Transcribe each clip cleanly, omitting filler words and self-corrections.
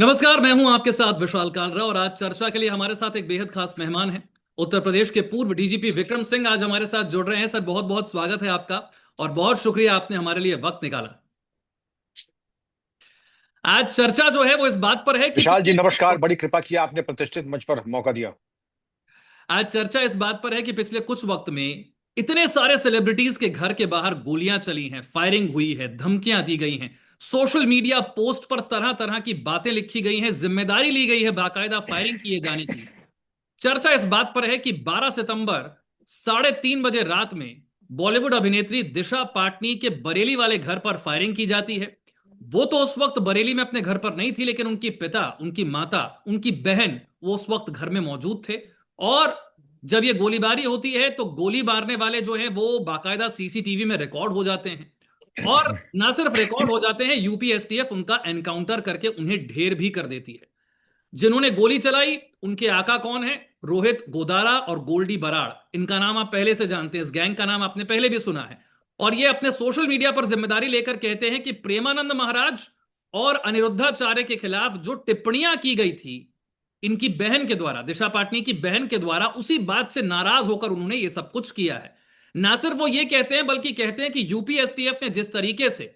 नमस्कार। मैं हूं आपके साथ विशाल कालरा और आज चर्चा के लिए हमारे साथ एक बेहद खास मेहमान हैं। उत्तर प्रदेश के पूर्व डीजीपी विक्रम सिंह आज हमारे साथ जुड़ रहे हैं। सर, बहुत बहुत स्वागत है आपका और बहुत शुक्रिया आपने हमारे लिए वक्त निकाला। आज चर्चा जो है वो इस बात पर है कि विशाल जी पिछले नमस्कार। बड़ी कृपा किया आपने प्रतिष्ठित मंच पर मौका दिया। आज चर्चा इस बात पर है कि पिछले कुछ वक्त में इतने सारे सेलिब्रिटीज के घर के बाहर गोलियां चली हैं, फायरिंग हुई है, धमकियां दी गई हैं, सोशल मीडिया पोस्ट पर तरह तरह की बातें लिखी गई हैं, जिम्मेदारी ली गई है बाकायदा फायरिंग किए जाने की। चर्चा इस बात पर है कि 12 सितंबर 3:30 बजे रात में बॉलीवुड अभिनेत्री दिशा पाटनी के बरेली वाले घर पर फायरिंग की जाती है। वो तो उस वक्त बरेली में अपने घर पर नहीं थी, लेकिन उनकी पिता, उनकी माता, उनकी बहन वो उस वक्त घर में मौजूद थे। और जब ये गोलीबारी होती है तो गोली मारने वाले जो हैं वो बाकायदा सीसीटीवी में रिकॉर्ड हो जाते हैं। और ना सिर्फ रिकॉर्ड हो जाते हैं, यूपीएसटीएफ उनका एनकाउंटर करके उन्हें ढेर भी कर देती है। जिन्होंने गोली चलाई उनके आका कौन है? रोहित गोदारा और गोल्डी बराड़। इनका नाम आप पहले से जानते हैं, इस गैंग का नाम आपने पहले भी सुना है। और ये अपने सोशल मीडिया पर जिम्मेदारी लेकर कहते हैं कि प्रेमानंद महाराज और अनिरुद्धाचार्य के खिलाफ जो टिप्पणियां की गई थी इनकी बहन के द्वारा, दिशा पाटनी की बहन के द्वारा, उसी बात से नाराज होकर उन्होंने ये सब कुछ किया है। ना सिर्फ वो ये कहते हैं बल्कि कहते हैं कि यूपीएसटीएफ ने जिस तरीके से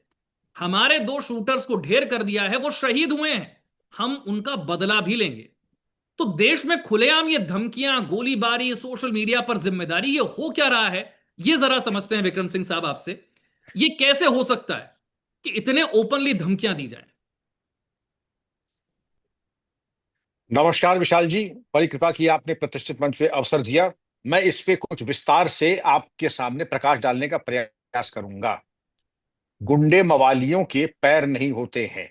हमारे दो शूटर्स को ढेर कर दिया है वो शहीद हुए हैं, हम उनका बदला भी लेंगे। तो देश में खुलेआम ये धमकियां, गोलीबारी, सोशल मीडिया पर जिम्मेदारी, ये हो क्या रहा है? ये जरा समझते हैं विक्रम सिंह साहब आपसे। ये कैसे हो सकता है कि इतने ओपनली धमकियां दी जाएं? नमस्कार विशाल जी। बड़ी कृपा की आपने प्रतिष्ठित मंच पे अवसर दिया। मैं इस पे कुछ विस्तार से आपके सामने प्रकाश डालने का प्रयास करूंगा। गुंडे मवालियों के पैर नहीं होते हैं।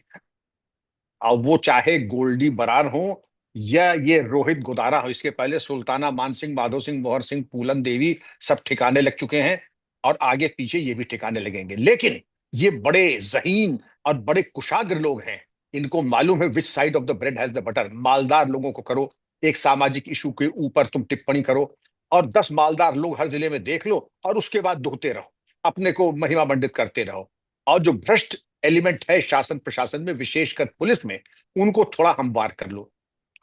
अब वो चाहे गोल्डी बरार हो या ये रोहित गोदारा हो, इसके पहले सुल्ताना मान सिंह, माधो सिंह, मोहर सिंह, पूलन देवी, सब ठिकाने लग चुके हैं और आगे पीछे ये भी ठिकाने लगेंगे। लेकिन ये बड़े जहीन और बड़े कुशाग्र लोग हैं। इनको मालूम है which side of the bread has the butter. मालदार लोगों को करो, एक सामाजिक इशू के ऊपर तुम टिप्पणी करो और 10 मालदार लोग हर जिले में देख लो और उसके बाद धोते रहो, अपने को महिमा मंडित करते रहो। और जो भ्रष्ट एलिमेंट है शासन प्रशासन में, विशेषकर पुलिस में, उनको थोड़ा हमवार कर लो।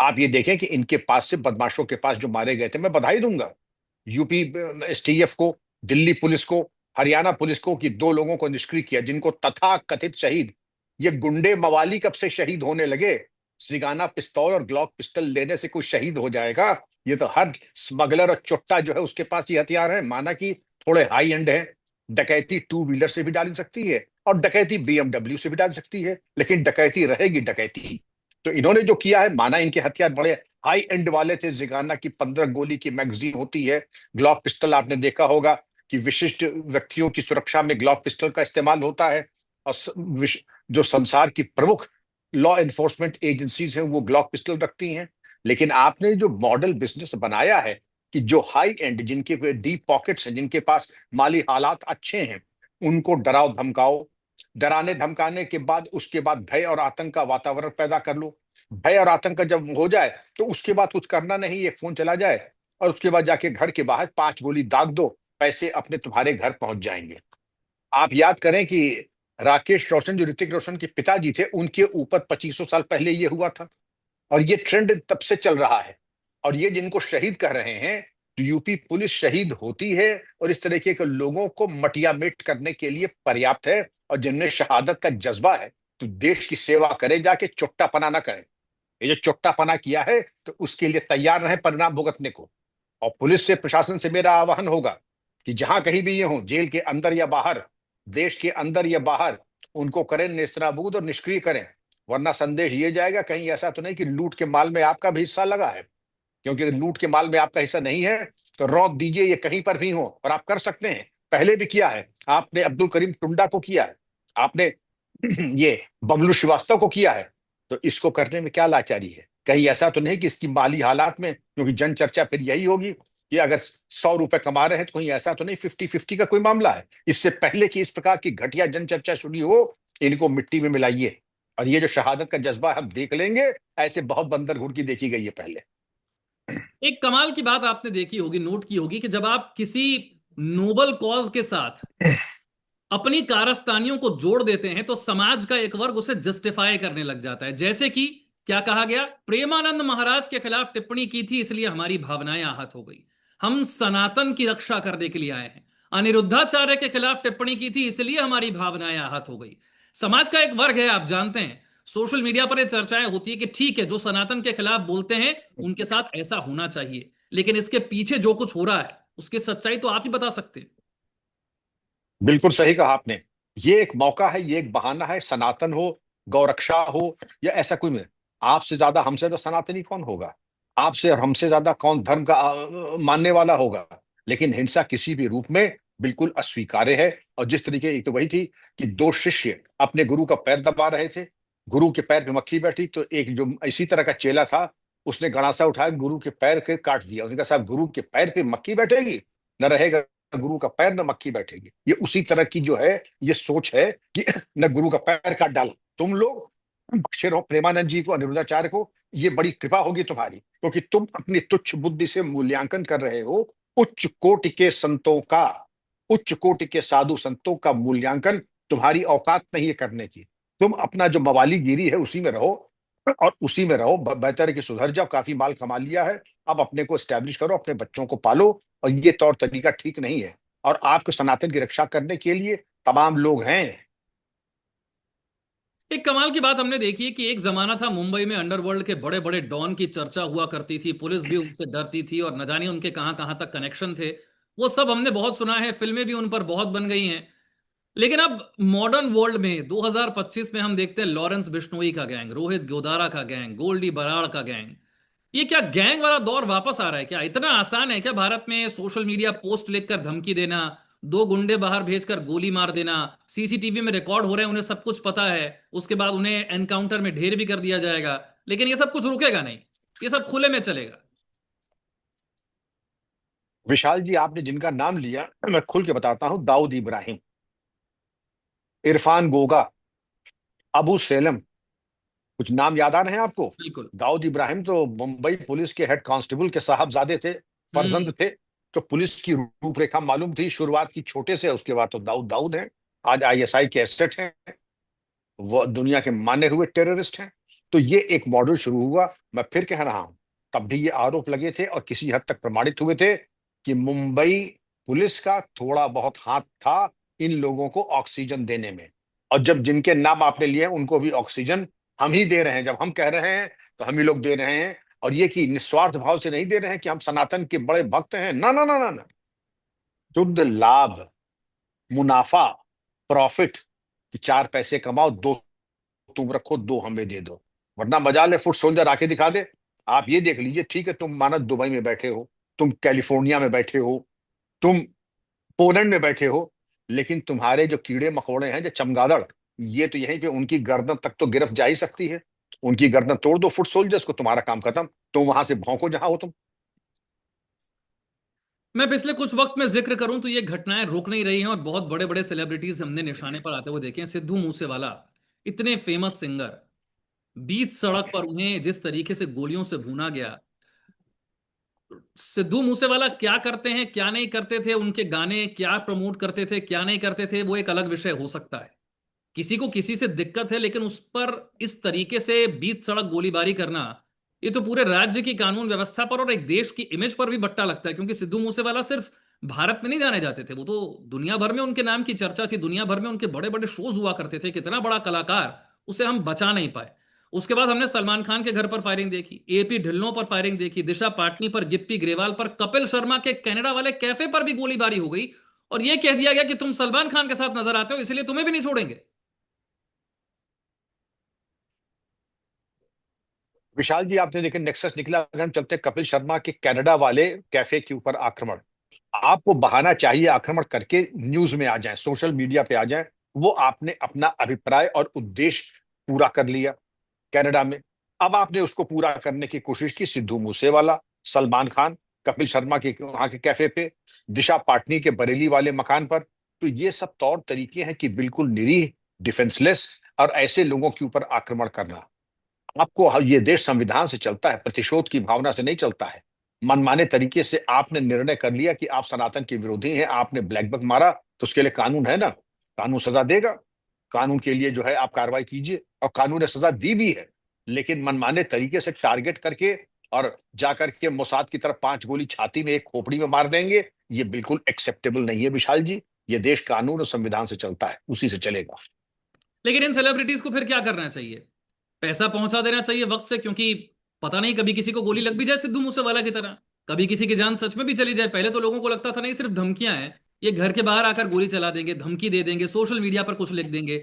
आप ये देखें कि इनके पास से, बदमाशों के पास जो मारे गए थे, मैं बधाई दूंगा यूपी एसटीएफ को, दिल्ली पुलिस को, हरियाणा पुलिस को कि 2 लोगों को निष्क्रिय किया जिनको तथा कथित शहीद। ये गुंडे मवाली कब से शहीद होने लगे? सिगाना पिस्तौल और ग्लॉक पिस्टल लेने से कोई शहीद हो जाएगा? ये तो हर स्मगलर और चुट्टा जो है उसके पास ये हथियार है। माना कि थोड़े हाई एंड है, डकैती टू व्हीलर से भी डाल सकती है और डकैती बीएमडब्ल्यू से भी डाल सकती है, लेकिन डकैती रहेगी डकैती। तो इन्होंने जो किया है, माना इनके हथियार बड़े हाई एंड वाले थे। जिगाना की 15 गोली की मैगजीन होती है। ग्लॉक पिस्टल आपने देखा होगा कि विशिष्ट व्यक्तियों की सुरक्षा में ग्लॉक पिस्टल का इस्तेमाल होता है। और जो संसार की प्रमुख लॉ एनफोर्समेंट एजेंसीज हैं वो ग्लॉक पिस्टल रखती हैं। लेकिन आपने जो मॉडल बिजनेस बनाया है कि जो हाई एंड, जिनके डीप पॉकेट्स हैं, जिनके पास माली हालात अच्छे हैं, उनको डराओ धमकाओ। डराने धमकाने के बाद उसके बाद भय और आतंक का वातावरण पैदा कर लो। भय और आतंक जब हो जाए तो उसके बाद कुछ करना नहीं, एक फोन चला जाए और उसके बाद जाके घर के बाहर 5 गोली दाग दो, पैसे अपने तुम्हारे घर पहुंच जाएंगे। आप याद करें कि राकेश रोशन, जो ऋतिक रोशन के पिताजी थे, उनके ऊपर 2500 साल पहले ये हुआ था और ये ट्रेंड तब से चल रहा है। और ये जिनको शहीद कर रहे हैं, तो यूपी पुलिस शहीद होती है और इस तरीके के लोगों को मटियामेट करने के लिए पर्याप्त है। और जिनमें शहादत का जज्बा है तो देश की सेवा करे, जाके चुट्टापना ना करें। ये जो चुट्टापना किया है तो उसके लिए तैयार रहे परिणाम भुगतने को। और पुलिस से, प्रशासन से मेरा आह्वान होगा कि जहां कहीं भी ये हो, जेल के अंदर या बाहर, देश के अंदर या बाहर, उनको करें नेस्तनाबूद और निष्क्रिय करें। वरना संदेश ये जाएगा कहीं ऐसा तो नहीं कि लूट के माल में आपका भी हिस्सा लगा है। क्योंकि लूट के माल में आपका हिस्सा नहीं है तो रौंद दीजिए, ये कहीं पर भी हो। और आप कर सकते हैं, पहले भी किया है आपने। अब्दुल करीम टुंडा को किया है आपने, ये बबलू श्रीवास्तव को किया है। तो इसको करने में क्या लाचारी है? कहीं ऐसा तो नहीं कि इसकी माली हालात में, क्योंकि जन चर्चा फिर यही होगी कि अगर 100 रुपए कमा रहे हैं तो कहीं ऐसा तो नहीं 50-50 का कोई मामला है? इससे पहले कि इस प्रकार की घटिया जन चर्चा शुरू हो, इनको मिट्टी में मिलाइए। और ये जो शहादत का जज्बा हम देख लेंगे, ऐसे बहुत बंदर घुड़की देखी गई है पहले। एक कमाल की बात आपने देखी होगी, नोट की होगी कि जब आप किसी नोबल कॉज के साथ अपनी कारस्तानियों को जोड़ देते हैं तो समाज का एक वर्ग उसे जस्टिफाई करने लग जाता है। जैसे कि क्या कहा गया? प्रेमानंद महाराज के खिलाफ टिप्पणी की थी इसलिए हमारी भावनाएं आहत हो गई। हम सनातन की रक्षा करने के लिए आए हैं। अनिरुद्धाचार्य के खिलाफ टिप्पणी की थी इसलिए हमारी भावनाएं आहत हो गई। समाज का एक वर्ग है, आप जानते हैं, सोशल मीडिया पर ये चर्चाएं होती है कि ठीक है, जो सनातन के खिलाफ बोलते हैं उनके साथ ऐसा होना चाहिए, लेकिन इसके पीछे जो कुछ हो रहा है उसकी सच्चाई तो आप ही बता सकते हैं। बिल्कुल सही कहा आपने। ये एक मौका है, ये एक बहाना है, सनातन हो, गौरक्षा हो, या ऐसा कोई नहीं। आपसे ज्यादा हमसे ज्यादा सनातनी कौन होगा? आपसे और हमसे ज्यादा कौन धर्म का मानने वाला होगा? लेकिन हिंसा किसी भी रूप में बिल्कुल अस्वीकार्य है। और जिस तरीके, एक तो वही थी कि दो शिष्य अपने गुरु का पैर दबा रहे थे, गुरु के पैर पे मक्खी बैठी, तो एक जो इसी तरह का चेला था, उसने गणासा उठाया, गुरु के पैर के काट दिया। उसने कहा, साहब गुरु के पैर पे मक्खी बैठेगी? न रहेगा गुरु का पैर, न मक्खी बैठेगी। ये उसी तरह की जो है ये सोच है कि न गुरु का पैर काट डाला तुम लोग, बख्शे रहो प्रेमानंद जी को, अनिरुद्धाचार्य को। ये बड़ी कृपा होगी तुम्हारी, क्योंकि तुम अपनी तुच्छ बुद्धि से मूल्यांकन कर रहे हो उच्च कोटि के संतों का, उच्च कोटि के साधु संतों का मूल्यांकन तुम्हारी औकात नहीं है करने की। तुम अपना जो मवाली गिरी है उसी में रहो, और उसी में रहो। बेहतर है कि सुधर जाओ, काफी माल कमा लिया है, अब अपने को स्टैब्लिश करो, अपने बच्चों को पालो। और ये तौर तरीका ठीक नहीं है। और आपको सनातन की रक्षा करने के लिए तमाम लोग हैं। एक कमाल की बात हमने देखी है कि एक जमाना था मुंबई में अंडरवर्ल्ड के बड़े बड़े डॉन की चर्चा हुआ करती थी, पुलिस भी उनसे डरती थी और न जाने उनके कहां कहां तक कनेक्शन थे। वो सब हमने बहुत सुना है, फिल्में भी उन पर बहुत बन गई हैं। लेकिन अब मॉडर्न वर्ल्ड में 2025 में हम देखते हैं लॉरेंस बिश्नोई का गैंग, रोहित गोदारा का गैंग, गोल्डी बराड़ का गैंग। ये क्या गैंग वाला दौर वापस आ रहा है? क्या इतना आसान है क्या भारत में सोशल मीडिया पोस्ट लिखकर धमकी देना, दो गुंडे बाहर भेजकर गोली मार देना, सीसीटीवी में रिकॉर्ड हो रहे हैं, उन्हें सब कुछ पता है, उसके बाद उन्हें एनकाउंटर में ढेर भी कर दिया जाएगा, लेकिन ये सब कुछ रुकेगा नहीं, ये सब खुले में चलेगा? विशाल जी, आपने जिनका नाम लिया, मैं खुल के बताता हूं। दाऊद इब्राहिम, इरफान गोगा, अबू सेलम, कुछ नाम याद आ रहे हैं आपको? बिल्कुल। दाऊद इब्राहिम तो मुंबई पुलिस के हेड कांस्टेबल के साहबजादे थे, हम्म। फर्जंद थे। तो पुलिस की रूपरेखा मालूम थी, शुरुआत की छोटे से, उसके बाद तो दाऊद दाऊद हैं। आज आईएसआई के एसेट हैं, वो दुनिया के माने हुए टेररिस्ट हैं। तो ये एक मॉडल शुरू हुआ। मैं फिर कह रहा हूं, तब भी ये आरोप लगे थे और किसी हद तक प्रमाणित हुए थे कि मुंबई पुलिस का थोड़ा बहुत हाथ था इन लोगों को ऑक्सीजन देने में। और जब जिनके नाम आपने लिए हैं, उनको भी ऑक्सीजन हम ही दे रहे हैं। जब हम कह रहे हैं तो हम ही लोग दे रहे हैं। और ये कि निस्वार्थ भाव से नहीं दे रहे हैं कि हम सनातन के बड़े भक्त हैं, ना ना ना ना ना। शुद्ध लाभ, मुनाफा, प्रॉफिट, कि चार पैसे कमाओ, दो तुम रखो, दो हमें दे दो। वरना मजा ले, फुट सोल्जर आके दिखा दे। आप ये देख लीजिए, ठीक है, तुम माना दुबई में बैठे हो, तुम कैलिफोर्निया में बैठे हो, तुम पोलैंड में बैठे हो, लेकिन तुम्हारे जो कीड़े मकोड़े हैं, जो चमगादड़, ये तो यहीं पे उनकी गर्दन तक तो गिरफ्त जा ही सकती है। उनकी गर्दन तोड़ दो फुट सोल्जर्स को, तुम्हारा काम खत्म। तुम वहां से भौंको जहां हो तुम। मैं पिछले कुछ वक्त में जिक्र करूं तो ये घटनाएं रुक नहीं रही हैं और बहुत बड़े बड़े सेलिब्रिटीज हमने निशाने पर आते हुए देखे हैं। सिद्धू मूसेवाला, इतने फेमस सिंगर, बीच सड़क पर उन्हें जिस तरीके से गोलियों से भूना गया। सिद्धू मूसेवाला क्या करते हैं, क्या नहीं करते थे, उनके गाने क्या प्रमोट करते थे, क्या नहीं करते थे, वो एक अलग विषय हो सकता है। किसी को किसी से दिक्कत है, लेकिन उस पर इस तरीके से बीच सड़क गोलीबारी करना, ये तो पूरे राज्य की कानून व्यवस्था पर और एक देश की इमेज पर भी बट्टा लगता है। क्योंकि सिद्धू मूसेवाला सिर्फ भारत में नहीं जाने जाते थे, वो तो दुनिया भर में उनके नाम की चर्चा थी, दुनिया भर में उनके बड़े बड़े शोज हुआ करते थे। कितना बड़ा कलाकार, उसे हम बचा नहीं पाए। उसके बाद हमने सलमान खान के घर पर फायरिंग देखी, एपी ढिल्लों पर फायरिंग देखी, दिशा पाटनी पर, गिप्पी ग्रेवाल पर, कपिल शर्मा के कनाडा वाले कैफे पर भी गोलीबारी हो गई। और यह कह दिया गया कि तुम सलमान खान के साथ नजर आते हो इसलिए तुम्हें भी नहीं छोड़ेंगे। विशाल जी, आपने देखा नेक्सस निकला। अगर हम चलते कपिल शर्मा के कनाडा वाले कैफे के ऊपर आक्रमण, आपको बहाना चाहिए आक्रमण करके न्यूज में आ जाए, सोशल मीडिया पे आ जाए। वो आपने अपना अभिप्राय और उद्देश्य पूरा कर लिया कनाडा में। अब आपने उसको पूरा करने की कोशिश की सिद्धू मूसेवाला, सलमान खान, कपिल शर्मा के वहां के कैफे पे, दिशा पाटनी के बरेली वाले मकान पर। तो ये सब तौर तरीके हैं कि बिल्कुल निरीह, डिफेंसलेस और ऐसे लोगों के ऊपर आक्रमण करना। आपको, ये देश संविधान से चलता है, प्रतिशोध की भावना से नहीं चलता है। मनमाने तरीके से आपने निर्णय कर लिया कि आप सनातन के विरोधी हैं, आपने ब्लैक बक मारा, तो उसके लिए कानून है ना, कानून सजा देगा। कानून के लिए जो है आप कार्रवाई कीजिए, और कानून ने सजा दी भी है। लेकिन मनमाने तरीके से टारगेट करके और जाकर के मोसाद की तरफ 5 गोली छाती में, एक खोपड़ी में मार देंगे, ये बिल्कुल एक्सेप्टेबल नहीं है विशाल जी। ये देश कानून और संविधान से चलता है, उसी से चलेगा। लेकिन इन सेलिब्रिटीज को फिर क्या करना चाहिए? पैसा पहुंचा देना चाहिए वक्त से, क्योंकि पता नहीं कभी किसी को गोली लग भी जाए सिद्धू मूसेवाला की तरह, कभी किसी की जान सच में भी चली जाए। पहले तो लोगों को लगता था नहीं सिर्फ धमकियां हैं, ये घर के बाहर आकर गोली चला देंगे, धमकी दे देंगे, सोशल मीडिया पर कुछ लिख देंगे।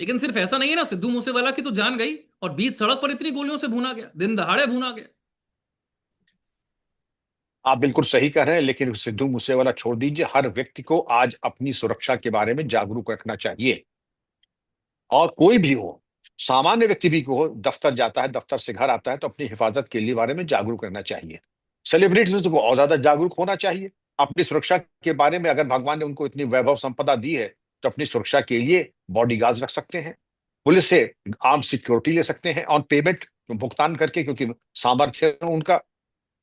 लेकिन सिर्फ ऐसा नहीं है ना, सिद्धू मूसेवाला की तो जान गई, और बीच सड़क पर इतनी गोलियों से भूना गया, दिन दहाड़े भूना गया। आप बिल्कुल सही कह रहे हैं, लेकिन सिद्धू मूसेवाला छोड़ दीजिए, हर व्यक्ति को आज अपनी सुरक्षा के बारे में जागरूक रखना चाहिए। और कोई भी हो, सामान्य व्यक्ति भी हो, दफ्तर जाता है, दफ्तर से घर आता है, तो अपनी हिफाजत के लिए बारे में जागरूक रहना चाहिए। सेलिब्रिटीज को और ज्यादा जागरूक होना चाहिए अपनी सुरक्षा के बारे में। अगर भगवान ने उनको इतनी वैभव संपदा दी है, तो अपनी सुरक्षा के लिए बॉडीगार्ड्स रख सकते हैं, पुलिस से आर्म सिक्योरिटी ले सकते हैं ऑन पेमेंट, भुगतान करके, क्योंकि सामर्थ्य है उनका।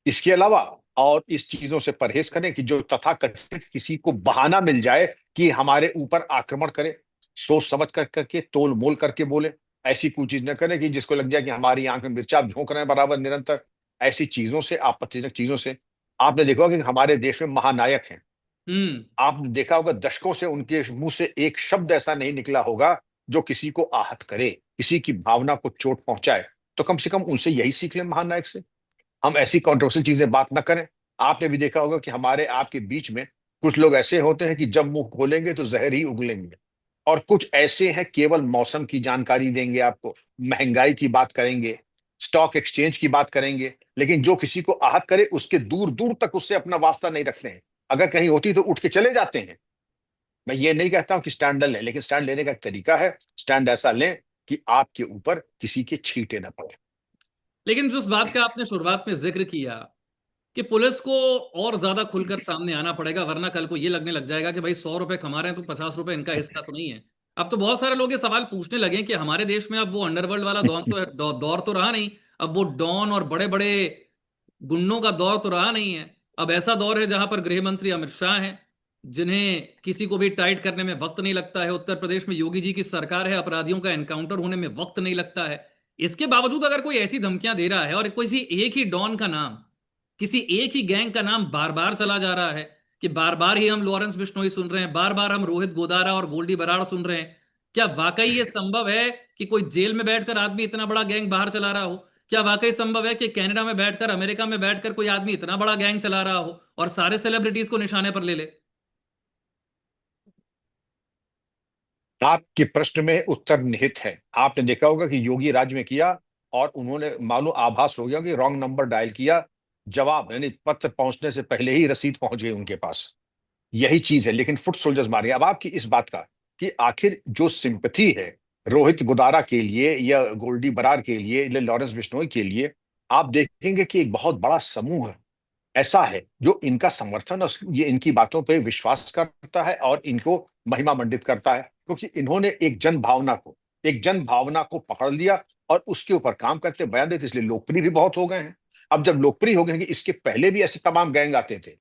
इसके अलावा और इस चीजों से परहेज करें कि जो तथाकथित किसी को बहाना मिल जाए कि हमारे ऊपर आक्रमण करे, सोच समझ कर करके, तोल मोल करके बोले। ऐसी कोई चीज न करें कि जिसको लग जाए कि हमारी आंख में मिर्चा झोंक रहे हैं बराबर निरंतर। ऐसी चीजों से, आपत्तिजनक चीजों से, आपने देखा होगा कि हमारे देश में महानायक हैं, हम्म। आपने देखा होगा दशकों से उनके मुंह से एक शब्द ऐसा नहीं निकला होगा जो किसी को आहत करे, किसी की भावना को चोट पहुंचाए। तो कम से कम उनसे यही सीख लें, महानायक से। हम ऐसी कंट्रोवर्शियल चीजें बात ना करें। आपने भी देखा होगा कि हमारे आपके बीच में कुछ लोग ऐसे होते हैं कि जब मुंह खोलेंगे तो जहर ही उगलेंगे, और कुछ ऐसे हैं केवल मौसम की जानकारी देंगे आपको, महंगाई की बात करेंगे, स्टॉक एक्सचेंज की बात करेंगे, लेकिन जो किसी को आहत करे उसके दूर दूर तक उससे अपना वास्ता नहीं रखते हैं। अगर कहीं होती तो उठ के चले जाते हैं। मैं ये नहीं कहता हूं कि स्टैंड लें, लेकिन स्टैंड लेने का एक तरीका है। स्टैंड ऐसा लें कि आपके ऊपर किसी के छींटे ना पड़े। लेकिन जिस बात का आपने शुरुआत में जिक्र किया कि पुलिस को और ज्यादा खुलकर सामने आना पड़ेगा, वरना कल को ये लगने लग जाएगा कि भाई 100 रुपए कमा रहे हैं तो 50 रुपए इनका हिस्सा तो नहीं है। अब तो बहुत सारे लोग ये सवाल पूछने लगे कि हमारे देश में अब वो अंडरवर्ल्ड वाला दौर तो रहा नहीं। अब वो डॉन और बड़े बड़े गुंडों का दौर तो रहा नहीं है। अब ऐसा दौर है जहां पर गृह मंत्री अमित शाह हैं, जिन्हें किसी को भी टाइट करने में वक्त नहीं लगता है। उत्तर प्रदेश में योगी जी की सरकार है, अपराधियों का एनकाउंटर होने में वक्त नहीं लगता है। इसके बावजूद अगर कोई ऐसी धमकियां दे रहा है और किसी एक ही डॉन का नाम, किसी एक ही गैंग का नाम बार बार चला जा रहा है, कि बार बार ही हम लॉरेंस बिश्नोई सुन रहे हैं, बार बार हम रोहित गोदारा और गोल्डी बराड़ सुन रहे हैं, क्या वाकई ये संभव है कि कोई जेल में बैठकर आदमी इतना बड़ा गैंग बाहर चला रहा हो? क्या वाकई संभव है कि कनाडा में बैठकर, अमेरिका में बैठकर कोई आदमी इतना बड़ा गैंग चला रहा हो और सारे सेलिब्रिटीज को निशाने पर ले ले? आपके प्रश्न में उत्तर निहित है। आपने देखा होगा कि योगी राज्य में किया, और उन्होंने मानो आभास हो गया कि रॉन्ग नंबर डायल किया, जवाब यानी पत्र पहुंचने से पहले ही रसीद पहुंच गई उनके पास। यही चीज है, लेकिन फुट सोल्जर्स मारे। अब आपकी इस बात का कि आखिर जो सिंपथी है रोहित गोदारा के लिए या गोल्डी बरार के लिए या लॉरेंस बिश्नोई के लिए, आप देखेंगे कि एक बहुत बड़ा समूह ऐसा है जो इनका समर्थन और ये इनकी बातों पर विश्वास करता है और इनको महिमा मंडित करता है, क्योंकि इन्होंने एक जन भावना को पकड़ लिया और उसके ऊपर काम करते, बयान देते, इसलिए लोकप्रिय भी बहुत हो गए हैं। अब जब लोकप्रिय हो गए हैं कि इसके पहले भी ऐसे तमाम गैंग आते थे,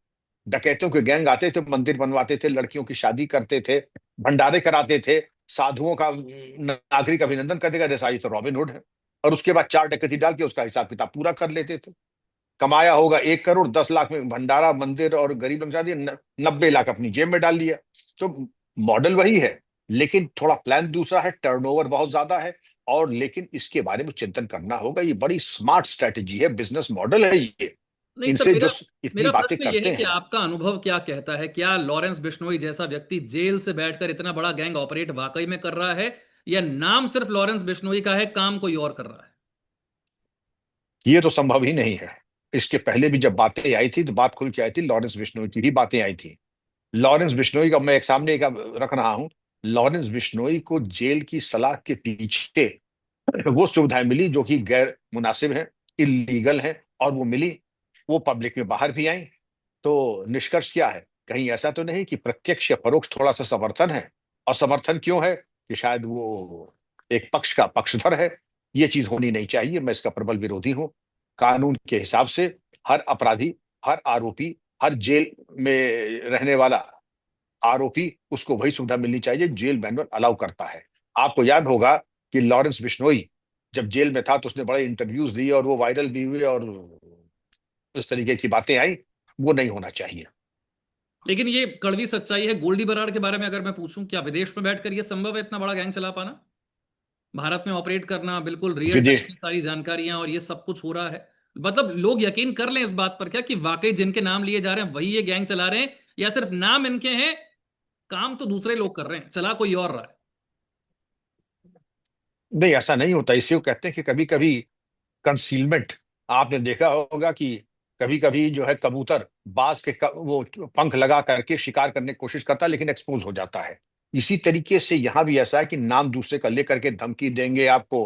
डकैतों के गैंग आते थे, मंदिर बनवाते थे, लड़कियों की शादी करते थे, भंडारे कराते थे, साधुओं का नागरिक अभिनंदन करते थे, जैसा ये तो रॉबिनहुड है। और उसके बाद 4 डकैती डाल के उसका हिसाब किताब पूरा कर लेते थे। कमाया होगा 1 करोड़, 10 लाख में भंडारा, मंदिर और गरीब लोग शादी, 90 लाख अपनी जेब में डाल लिया। तो मॉडल वही है, लेकिन थोड़ा प्लान दूसरा है, टर्नओवर बहुत ज्यादा है। और लेकिन इसके बारे में चिंतन करना होगा, ये बड़ी स्मार्ट स्ट्रेटेजी है, बिजनेस मॉडल है ये। नहीं सर, इनसे जो मेरा इतनी मेरा बातें प्रश्न ये है करते कि हैं। आपका अनुभव क्या कहता है? क्या लॉरेंस बिश्नोई जैसा व्यक्ति जेल से बैठकर इतना बड़ा गैंग ऑपरेट वाकई में कर रहा है, या नाम सिर्फ लॉरेंस बिश्नोई का है, काम कोई और कर रहा है? ये तो संभव ही नहीं है। इसके पहले भी जब बातें आई थी तो बात खुल के आई थी, लॉरेंस बिश्नोई की ही बातें आई थी। लॉरेंस बिश्नोई का मैं एक सामने एक रख रहा हूं। लॉरेंस बिश्नोई को जेल की सलाह के पीछे वो सुविधाएं मिली जो कि गैर मुनासिब है, इलीगल है, और वो मिली, वो पब्लिक में बाहर भी आई। तो निष्कर्ष क्या है? कहीं ऐसा तो नहीं कि प्रत्यक्ष या परोक्ष थोड़ा सा समर्थन है? और समर्थन क्यों है? कि शायद वो एक पक्ष का पक्षधर है। ये चीज होनी नहीं चाहिए, मैं इसका प्रबल विरोधी हूं। कानून के हिसाब से हर अपराधी, हर आरोपी, हर जेल में रहने वाला आरोपी, उसको वही सुविधा मिलनी चाहिए जेल मैनुअल अलाउ करता है। आपको याद होगा कि लॉरेंस बिश्नोई जब जेल में था तो उसने बड़े इंटरव्यूज दिए और वो वायरल भी हुए, और इस तरीके की बातें आई। वो नहीं होना चाहिए। लेकिन ये कड़वी सच्चाई है, गोल्डी बराड़ के बारे में अगर मैं पूछूं, क्या विदेश में बैठकर ये संभव है, इतना बड़ा गैंग चला पाना, भारत में ऑपरेट करना, बिल्कुल रियल टाइम विदेश में सारी जानकारियां और ये सब कुछ हो रहा है? मतलब लोग यकीन कर लें इस बात पर क्या कि वाकई जिनके नाम लिए जा रहे हैं वही ये गैंग चला रहे हैं, या सिर्फ नाम इनके हैं, काम तो दूसरे लोग कर रहे हैं, चला कोई और रहा है? नहीं, ऐसा नहीं होता। इसे वो कहते हैं कि कभी कभी कंसीलमेंट। आपने देखा होगा कि कभी कभी जो है कबूतर बाज के वो पंख लगा करके शिकार करने की कोशिश करता है, लेकिन एक्सपोज हो जाता है। इसी तरीके से यहाँ भी ऐसा है कि नाम दूसरे का लेकर के धमकी देंगे आपको,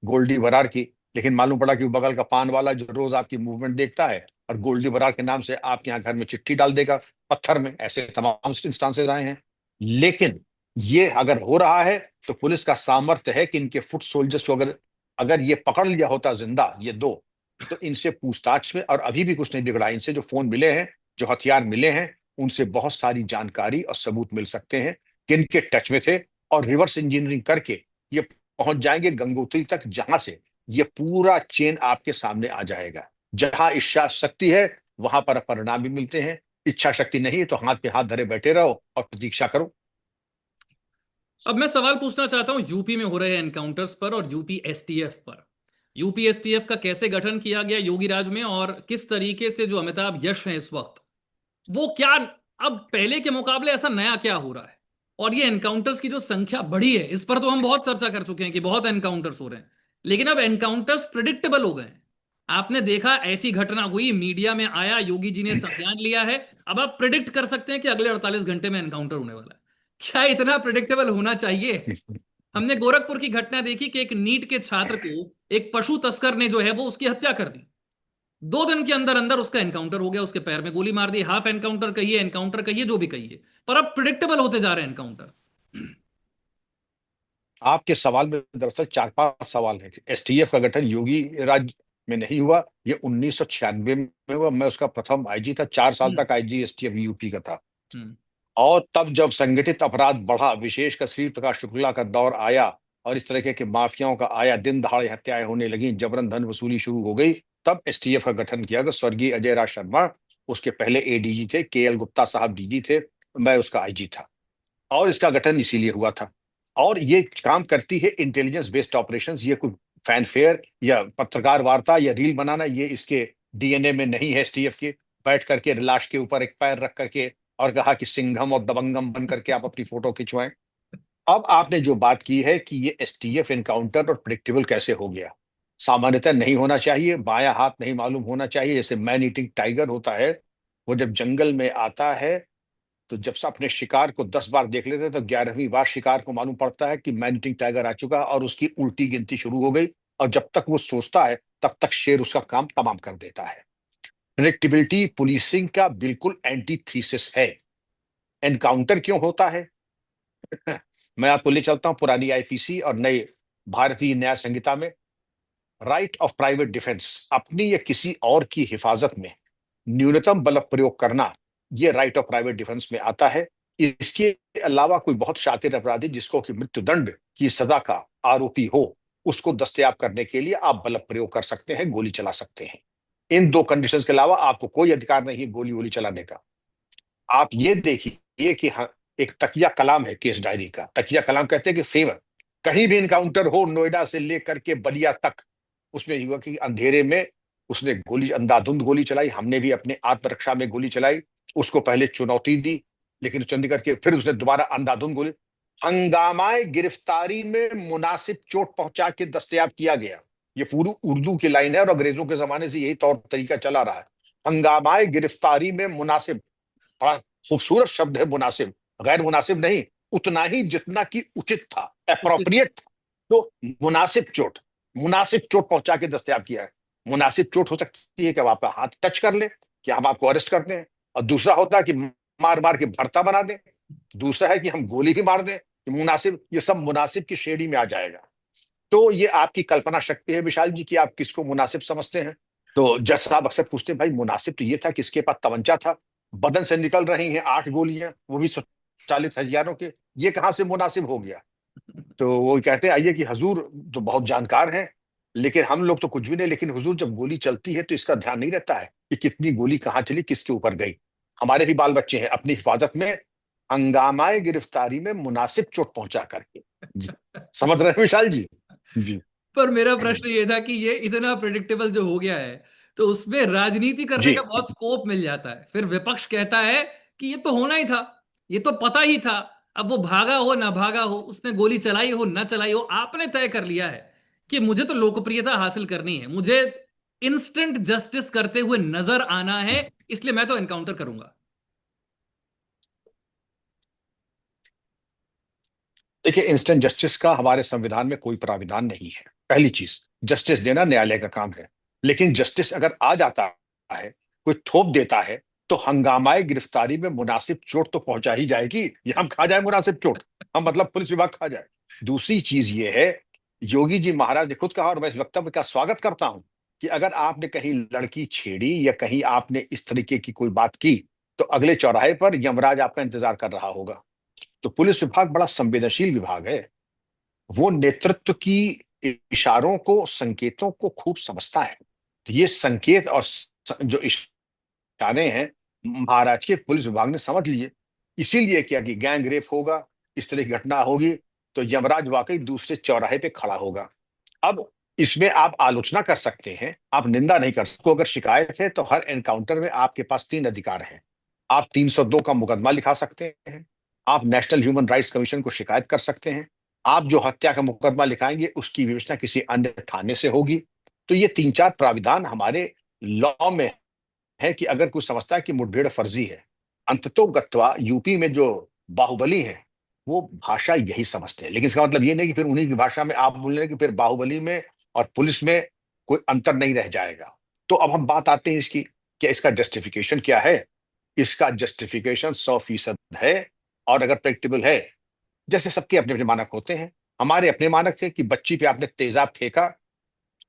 गोल्डी बराड़ की, लेकिन मालूम पड़ा कि वो बगल का पान वाला जो रोज आपकी मूवमेंट देखता है और गोल्डी बराड़ के नाम से आपके यहाँ घर में चिट्ठी डाल देगा पत्थर में। ऐसे तमाम इंस्टांसेस आए हैं। लेकिन ये अगर हो रहा है तो पुलिस का सामर्थ्य है कि इनके फुट सोल्जर्स को अगर अगर ये पकड़ लिया होता जिंदा, ये दो, तो इनसे पूछताछ में, और अभी भी कुछ नहीं बिगड़ा, इनसे जो फोन मिले हैं, जो हथियार मिले हैं, उनसे बहुत सारी जानकारी और सबूत मिल सकते हैं किन के टच में थे। और रिवर्स इंजीनियरिंग करके ये पहुंच जाएंगे गंगोत्री तक, जहां से ये पूरा चेन आपके सामने आ जाएगा। जहां इच्छा शक्ति है वहां पर परिणाम भी मिलते हैं। इच्छा शक्ति नहीं है तो हाथ पे हाथ धरे बैठे रहो और प्रतीक्षा करो। अब मैं सवाल पूछना चाहता हूं यूपी में हो रहे एनकाउंटर्स पर और यूपी एसटीएफ पर। यूपी एसटीएफ का कैसे गठन किया गया योगी राज में, और किस तरीके से जो अमिताभ यश हैं इस वक्त, वो क्या अब पहले के मुकाबले ऐसा नया क्या हो रहा है? और ये एनकाउंटर्स की जो संख्या बढ़ी है, इस पर तो हम बहुत चर्चा कर चुके हैं कि बहुत एनकाउंटर्स हो रहे हैं, लेकिन अब एनकाउंटर्स प्रिडिक्टेबल हो गए हैं। आपने देखा ऐसी घटना हुई, मीडिया में आया, योगी जी ने संज्ञान लिया है, अब आप प्रिडिक्ट कर सकते हैं कि अगले 48 घंटे में एनकाउंटर होने वाला है। क्या इतना प्रिडिक्टेबल होना चाहिए? हमने गोरखपुर की घटना देखी कि एक नीट के छात्र को एक पशु तस्कर ने जो है वो उसकी हत्या कर दी। 2 दिन के अंदर अंदर उसका एनकाउंटर हो गया, उसके पैर में गोली मार दी। हाफ एनकाउंटर कहिए, एनकाउंटर कहिए, जो भी कहिए, पर अब प्रिडिक्टेबल होते जा रहे हैं एनकाउंटर। आपके सवाल में दरअसल चार पांच सवाल हैं। एसटीएफ का गठन योगी राज में नहीं हुआ, ये 1996 में हुआ। मैं उसका प्रथम आईजी था, 4 साल हम्म। तक आईजी एसटीएफ यूपी का था। हम्म। और तब जब संगठित अपराध बढ़ा, विशेषकर श्री प्रकाश शुक्ला का दौर आया और इस तरह के माफियाओं का आया, दिन दहाड़े हत्याएं होने लगी, जबरन धन वसूली शुरू हो गई, तब एसटीएफ का गठन किया गया। स्वर्गीय अजय राज शर्मा उसके पहले एडीजी थे, केएल गुप्ता साहब डीजी थे, मैं उसका आईजी था। और इसका गठन इसीलिए हुआ था। और ये काम करती है इंटेलिजेंस बेस्ड ऑपरेशंस। ये कोई फैनफेयर या पत्रकार वार्ता या रील बनाना, ये इसके डीएनए में नहीं है एसटीएफ के। बैठ करके लाश के ऊपर एक पैर रख करके और कहा कि सिंघम और दबंगम बन करके आप अपनी फोटो खिंचवाएं। अब आपने जो बात की है कि ये एसटीएफ एनकाउंटर और प्रिडिक्टेबल कैसे हो गया, सामान्यतः नहीं होना चाहिए। बायां हाथ नहीं मालूम होना चाहिए। जैसे मैन ईटिंग टाइगर होता है, वो जब जंगल में आता है तो जब से अपने शिकार को 10 बार देख लेते हैं तो 11वीं बार शिकार को मालूम पड़ता है कि मैनिटिंग टाइगर आ चुका है, और उसकी उल्टी गिनती शुरू हो गई। और जब तक वो सोचता है तब तक शेर उसका काम तमाम कर देता है। प्रेडिक्टिबिलिटी पुलिसिंग का बिल्कुल एंटी थीसिस है। एनकाउंटर क्यों होता है? मैं आपको ले चलता हूं पुरानी आईपीसी और नए भारतीय न्याय संहिता में। राइट ऑफ प्राइवेट डिफेंस, अपनी या किसी और की हिफाजत में न्यूनतम बल प्रयोग करना, ये राइट ऑफ प्राइवेट डिफेंस में आता है। इसके अलावा कोई बहुत शातिर अपराधी जिसको कि मृत्युदंड की सजा का आरोपी हो, उसको दस्तयाब करने के लिए आप बल प्रयोग कर सकते हैं, गोली चला सकते हैं। इन दो कंडीशंस के अलावा आपको कोई अधिकार नहीं है गोली वोली चलाने का। आप ये देखिए कि हाँ, एक तकिया कलाम है केस डायरी का। तकिया कलाम कहते हैं कि फेवर, कहीं भी इनकाउंटर हो नोएडा से लेकर के बलिया तक, उसमें युवा की अंधेरे में उसने गोली, अंधाधुंध गोली चलाई। हमने भी अपने आत्मरक्षा में गोली चलाई, उसको पहले चुनौती दी, लेकिन चंडीगढ़ के फिर उसने दोबारा अंधाधुंध गोली। हंगामाए गिरफ्तारी में मुनासिब चोट पहुंचा के दस्तयाब किया गया। ये पूरी उर्दू की लाइन है और अंग्रेजों के जमाने से यही तौर तरीका चला रहा है। हंगामाए गिरफ्तारी में मुनासिब, बड़ा खूबसूरत शब्द है मुनासिब, गैर मुनासिब नहीं, उतना ही जितना कि उचित था, उचित। अप्रोप्रिएट था। तो मुनासिब चोट, मुनासिब चोट पहुंचा के दस्तयाब किया है। मुनासिब चोट हो सकती है कि अब आपका हाथ टच कर ले, कि हम आपको अरेस्ट करते हैं, और दूसरा होता है कि मार मार के भरता बना दें, दूसरा है कि हम गोली भी मार दें। कि मुनासिब, ये सब मुनासिब की श्रेणी में आ जाएगा। तो ये आपकी कल्पना शक्ति है विशाल जी कि आप किसको मुनासिब समझते हैं। तो जज साहब अक्सर पूछते हैं, भाई मुनासिब तो ये था किसके पास तमंचा था, बदन से निकल रही हैं 8 गोलियां, वो भी 40 हथियारों के, ये कहां से मुनासिब हो गया। तो वो कहते हैं आइए कि हजूर तो बहुत जानकार हैं, लेकिन हम लोग तो कुछ भी नहीं। लेकिन हुजूर, जब गोली चलती है तो इसका ध्यान नहीं रहता है कि कितनी गोली कहाँ चली, किसके ऊपर गई। हमारे भी बाल बच्चे हैं, अपनी हिफाजत में हंगामाए गिरफ्तारी में मुनासिब चोट पहुंचा करके। जी, समझ रहे हैं विशाल जी? जी। पर मेरा प्रश्न ये था कि ये इतना प्रिडिक्टेबल जो हो गया है, तो उसमें राजनीति करने जी। का बहुत स्कोप मिल जाता है। फिर विपक्ष कहता है कि ये तो होना ही था, ये तो पता ही था। अब वो भागा हो ना भागा हो, उसने गोली चलाई हो ना चलाई हो, आपने तय कर लिया है कि मुझे तो लोकप्रियता हासिल करनी है, मुझे इंस्टेंट जस्टिस करते हुए नजर आना है, इसलिए मैं तो एनकाउंटर करूंगा। देखिए, इंस्टेंट जस्टिस का हमारे संविधान में कोई प्राविधान नहीं है। पहली चीज, जस्टिस देना न्यायालय का काम है। लेकिन जस्टिस अगर आ जाता है, कोई थोप देता है, तो हंगामाए गिरफ्तारी में मुनासिब चोट तो पहुंचा ही जाएगी। ये हम खा जाए मुनासिब चोट, हम मतलब पुलिस विभाग खा जाए। दूसरी चीज ये है, योगी जी महाराज ने खुद कहा, और मैं इस वक्तव्य का स्वागत करता हूं, कि अगर आपने कहीं लड़की छेड़ी या कहीं आपने इस तरीके की कोई बात की, तो अगले चौराहे पर यमराज आपका इंतजार कर रहा होगा। तो पुलिस विभाग बड़ा संवेदनशील विभाग है। वो नेतृत्व की इशारों को, संकेतों को खूब समझता है। तो ये संकेत और जो इशारे हैं, महाराज के पुलिस विभाग ने समझ लिए। इसीलिए क्या कि गैंग रेप होगा, इस तरह की घटना होगी, तो यमराज वाकई दूसरे चौराहे पे खड़ा होगा। अब इसमें आप आलोचना कर सकते हैं, आप निंदा नहीं कर सकते। अगर शिकायत है तो हर एनकाउंटर में आपके पास तीन अधिकार हैं। आप 302 का मुकदमा लिखा सकते हैं, आप नेशनल ह्यूमन राइट्स कमीशन को शिकायत कर सकते हैं, आप जो हत्या का मुकदमा लिखाएंगे उसकी विवेचना किसी अन्य थाने से होगी। तो ये तीन चार प्राविधान हमारे लॉ में है कि अगर कोई समझता है कि मुठभेड़ फर्जी है, अंततोगत्वा यूपी में जो बाहुबली है, वो भाषा यही समझते हैं। लेकिन इसका मतलब ये नहीं कि फिर उन्हीं की भाषा में आप बोल रहे हैं कि फिर बाहुबली में और पुलिस में कोई अंतर नहीं रह जाएगा। तो अब हम बात आते हैं इसकी, क्या इसका जस्टिफिकेशन क्या है? इसका जस्टिफिकेशन 100% है। और अगर प्रैक्टिकल है, जैसे सबके अपने अपने मानक होते हैं, हमारे अपने मानक थे कि बच्ची पे आपने तेजाब फेंका,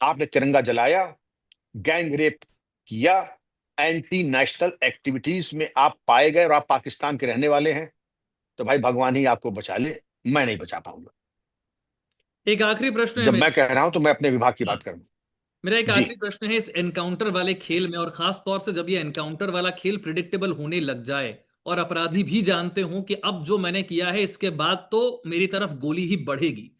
आपने तिरंगा जलाया, गैंग रेप किया, एंटी नेशनल एक्टिविटीज में आप पाए गए और आप पाकिस्तान के रहने वाले हैं, तो भाई भगवान ही आपको बचा ले, मैं नहीं बचा पाऊंगा। एक आखिरी प्रश्न है जब मैं मेरा। कह रहा हूं तो मैं अपने विभाग की बात करूं। मेरा एक जी। आखिरी प्रश्न है इस एनकाउंटर वाले खेल में, और खास तौर से जब ये एनकाउंटर वाला खेल प्रिडिक्टेबल होने लग जाए और अपराधी भी जानते हों कि अब जो मैंने किया है इसके बाद तो मेरी तरफ गोली ही बढ़ेगी,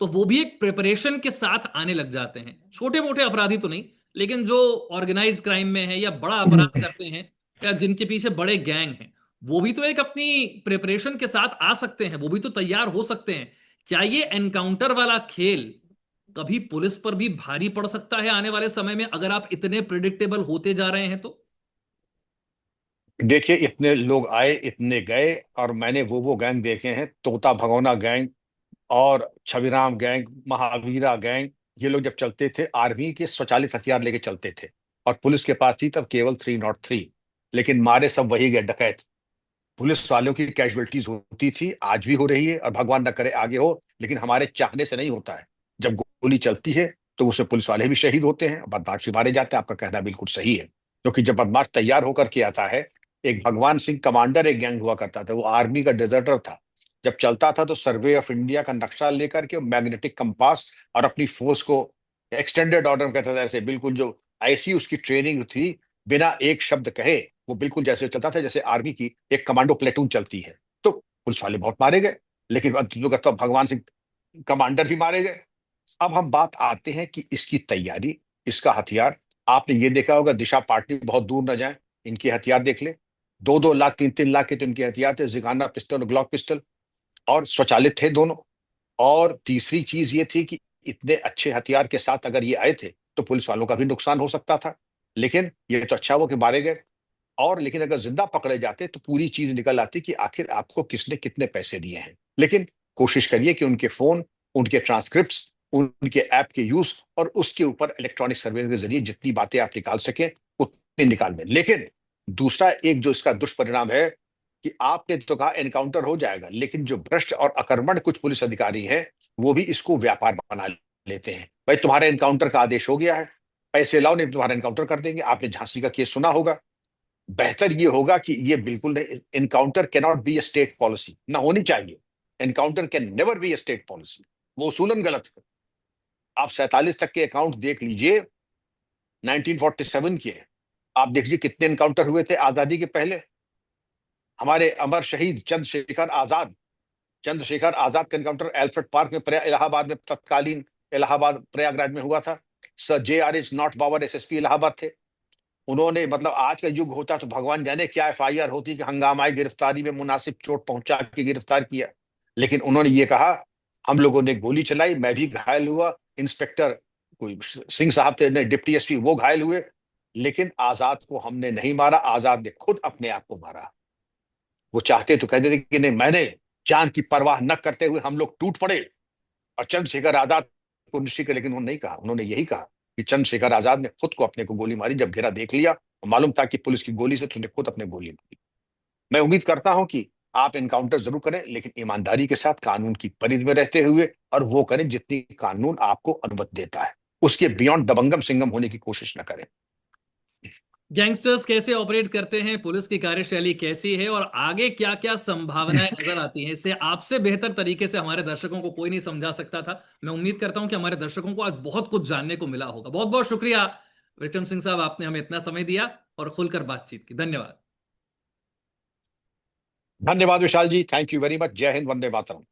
तो वो भी एक प्रिपरेशन के साथ आने लग जाते हैं। छोटे मोटे अपराधी तो नहीं, लेकिन जो ऑर्गेनाइज क्राइम में है या बड़ा अपराध करते हैं या जिनके पीछे बड़े गैंग हैं, वो भी तो एक अपनी प्रिपरेशन के साथ आ सकते हैं, वो भी तो तैयार हो सकते हैं। क्या ये एनकाउंटर वाला खेल कभी पुलिस पर भी भारी पड़ सकता है आने वाले समय में, अगर आप इतने प्रिडिक्टेबल होते जा रहे हैं तो? देखिए, इतने लोग आए, इतने गए, और मैंने वो गैंग देखे हैं, तोता भगौना गैंग और छविराम गैंग, महावीरा गैंग। ये लोग जब चलते थे, आर्मी के स्वचालित हथियार लेके चलते थे, और पुलिस के पास थी तब केवल 303। लेकिन मारे सब वही गए, डकैत। पुलिस वालों की कैजुअलिटीज होती थी, आज भी हो रही है, और भगवान न करे आगे हो। लेकिन हमारे चाहने से नहीं होता है। जब गोली चलती है तो उससे पुलिस वाले भी शहीद होते हैं, बदमाश भी मारे जाते हैं। आपका कहना बिल्कुल सही है, क्योंकि जब बदमाश तैयार होकर के आता है, एक भगवान सिंह कमांडर एक गैंग हुआ करता था, वो आर्मी का डिजर्टर था। जब चलता था तो सर्वे ऑफ इंडिया का नक्शा लेकर के, मैग्नेटिक कंपास, और अपनी फोर्स को एक्सटेंडेड ऑर्डर कहता था, ऐसे बिल्कुल जो ऐसी उसकी ट्रेनिंग थी, बिना एक शब्द कहे वो बिल्कुल जैसे चलता था जैसे आर्मी की एक कमांडो प्लेटून चलती है। तो पुलिस वाले बहुत मारे गए, लेकिन अंततः भगवान सिंह कमांडर भी मारे गए। अब हम बात आते हैं कि इसकी तैयारी, इसका हथियार। आपने ये देखा होगा, दिशा पाटनी बहुत दूर न जाए, इनके हथियार देख ले। 2-2 लाख, 3-3 लाख के तो इनके हथियार थे, जिगाना पिस्टल और ग्लॉक पिस्टल, और स्वचालित थे दोनों। और तीसरी चीज ये थी कि इतने अच्छे हथियार के साथ अगर ये आए थे, तो पुलिस वालों का भी नुकसान हो सकता था। लेकिन ये तो अच्छा हुआ कि मारे गए। और लेकिन अगर जिंदा पकड़े जाते तो पूरी चीज निकल आती कि आखिर आपको किसने कितने पैसे दिए हैं। लेकिन कोशिश करिए कि उनके फोन, उनके ट्रांसक्रिप्ट्स, उनके ऐप के यूज, और उसके ऊपर इलेक्ट्रॉनिक सर्वे के जरिए जितनी बातें आप निकाल सके उतनी निकाल लें। लेकिन दूसरा एक जो इसका दुष्परिणाम है, कि आपने तो कहा एनकाउंटर हो जाएगा, लेकिन जो भ्रष्ट और अकर्मण्य कुछ पुलिस अधिकारी हैं, वो भी इसको व्यापार बना लेते हैं। भाई, तुम्हारे एनकाउंटर का आदेश हो गया है, पैसे लाओ, नहीं तुम्हारा एनकाउंटर कर देंगे। आपने झांसी का केस सुना होगा। बेहतर ये होगा कि ये बिल्कुल नहीं, encounter can not be A state policy, ना होनी चाहिए। Encounter can never be A state policy, वो उसूलन गलत है। आप 47 तक के अकाउंट देख लीजिए, 1947 के। आप देख लीजिए कितने एनकाउंटर हुए थे आजादी के पहले। हमारे अमर शहीद चंद्रशेखर आजाद का एनकाउंटर एल्फ्रेड पार्क में, इलाहाबाद में, तत्कालीन इलाहाबाद प्रयागराज में हुआ था। सर JR नॉट बावर SSP इलाहाबाद थे। उन्होंने, मतलब आज का युग होता तो भगवान जाने क्या FIR होती कि हंगामाई गिरफ्तारी में मुनासिब चोट पहुंचा के गिरफ्तार किया। लेकिन उन्होंने ये कहा, हम लोगों ने गोली चलाई, मैं भी घायल हुआ, इंस्पेक्टर कोई सिंह साहब थे, नहीं डिप्टी SP, वो घायल हुए, लेकिन आजाद को हमने नहीं मारा, आजाद ने खुद अपने आप को मारा। वो चाहते तो कहते थे कि नहीं, मैंने जान की परवाह न करते हुए हम लोग टूट पड़े और चंद्रशेखर आजाद को निश्चित, लेकिन उन्होंने नहीं कहा। उन्होंने यही कहा कि चंद्रशेखर आजाद ने खुद को अपने को गोली मारी, जब घेरा देख लिया और मालूम था कि पुलिस की गोली से, तुमने खुद अपने गोली मारी। मैं उम्मीद करता हूं कि आप एनकाउंटर जरूर करें, लेकिन ईमानदारी के साथ, कानून की परिधि में रहते हुए, और वो करें जितनी कानून आपको अनुमति देता है। उसके बियॉन्ड दबंगम सिंगम होने की कोशिश न करें। गैंगस्टर्स कैसे ऑपरेट करते हैं, पुलिस की कार्यशैली कैसी है और आगे क्या क्या संभावनाएं नजर आती हैं, इसे आपसे बेहतर तरीके से हमारे दर्शकों को कोई नहीं समझा सकता था। मैं उम्मीद करता हूं कि हमारे दर्शकों को आज बहुत कुछ जानने को मिला होगा। बहुत बहुत शुक्रिया विक्रम सिंह साहब, आपने हमें इतना समय दिया और खुलकर बातचीत की। धन्यवाद। धन्यवाद विशाल जी, थैंक यू वेरी मच। जय हिंद, वंदे मातरम।